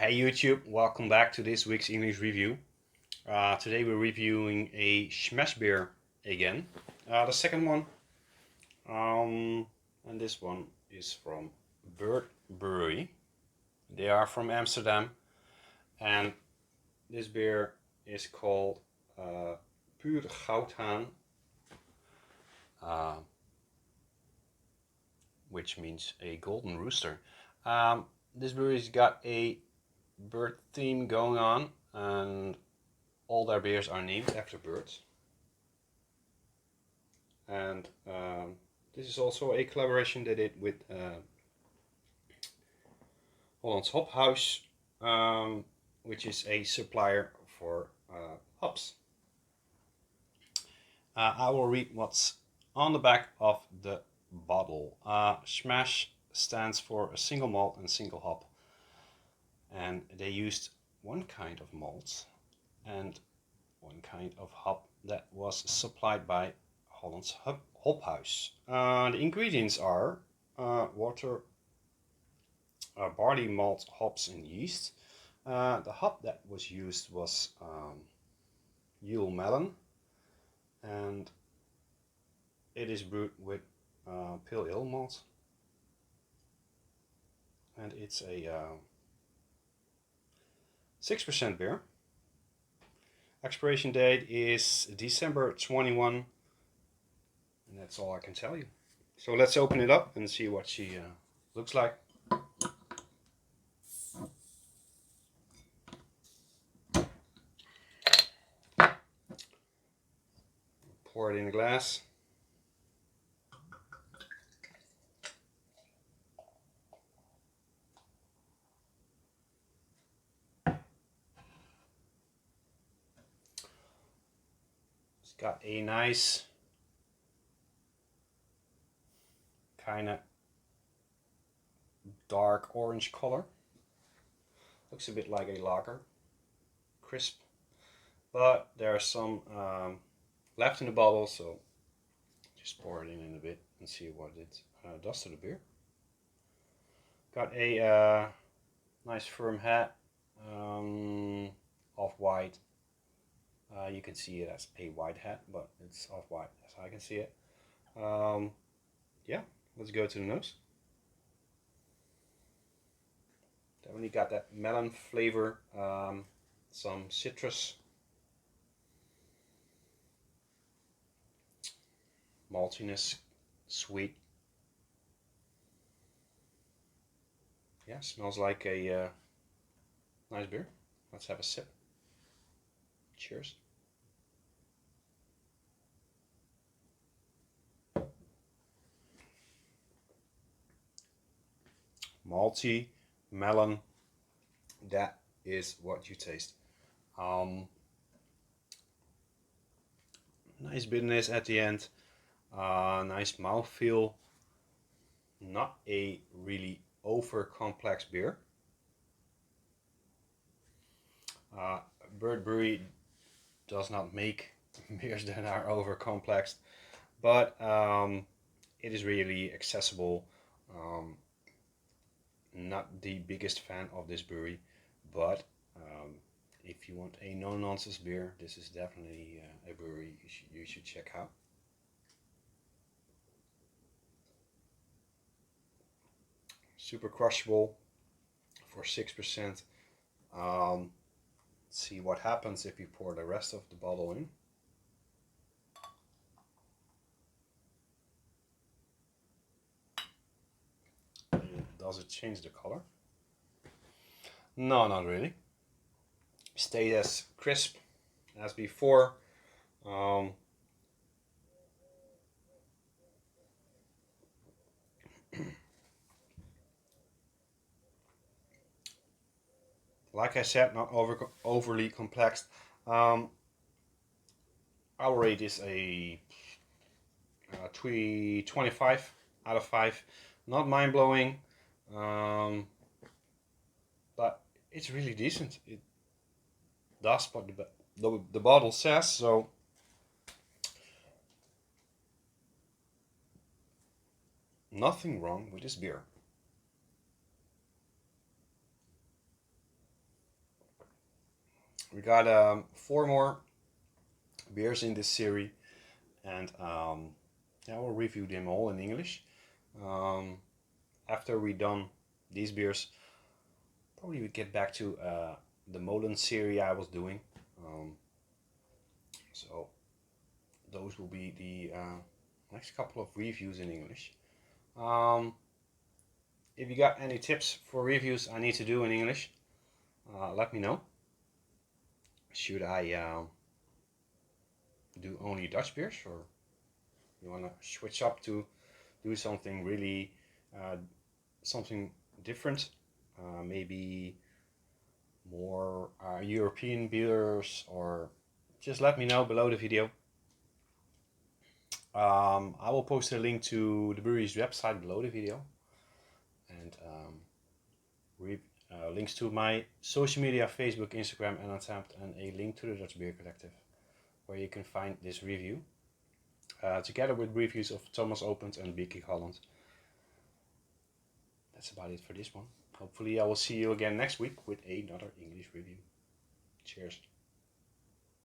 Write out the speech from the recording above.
Hey YouTube, welcome back to this week's English review. Today we're reviewing a smash beer again. The second one. And this one is from Brewery. They are from Amsterdam. And this beer is called Puur Goudhaan. Which means a golden rooster. This brewery's got a bird theme going on, and all their beers are named after birds. And this is also a collaboration they did with Holland's Hop House, which is a supplier for hops. I will read what's on the back of the bottle. Smash stands for a single malt and single hop, and they used one kind of malts and one kind of hop that was supplied by Holland's Hop House. The ingredients are water, barley malt, hops, and yeast. The hop that was used was Yule melon, and it is brewed with pale ale malt, and it's a 6% beer. Expiration date is December 21, and that's all I can tell you. So let's open it up and see what she looks like. Pour it in a glass. It's got a nice kind of dark orange color. Looks a bit like a lager, crisp, but there are some left in the bottle, so just pour it in a bit and see what it does to the beer. Got a nice firm head, off-white. You can see it as a white hat, but it's off-white as I can see it. Yeah, let's go to the nose. Definitely got that melon flavor, some citrus, maltiness, sweet. Yeah, smells like a nice beer. Let's have a sip. Cheers. Malty, melon, that is what you taste. Nice bitterness at the end, nice mouthfeel, not a really over complex beer. Bird Brewery does not make beers that are over complex, but it is really accessible. Not the biggest fan of this brewery, but if you want a no-nonsense beer, this is definitely a brewery you should check out. Super crushable for 6%. See what happens if you pour the rest of the bottle in. Does it change the color? No, not really. Stay as crisp as before. Like I said, not overly complex. Our rate is a 3.25 out of 5. Not mind-blowing, but it's really decent. It does what the bottle says, so nothing wrong with this beer. got 4 more beers in this series, and yeah, we'll review them all in English. After we done these beers, probably we get back to the Molen series I was doing. So those will be the next couple of reviews in English. If you got any tips for reviews I need to do in English, let me know. Should I do only Dutch beers, or you want to switch up to do something really something different, maybe more European beers, or just let me know below the video. I will post a link to the brewery's website below the video, and links to my social media, Facebook, Instagram, and Untapped, and a link to the Dutch Beer Collective, where you can find this review, together with reviews of Thomas Opens and Brewery Holland. That's about it for this one. Hopefully I will see you again next week with another English review. Cheers.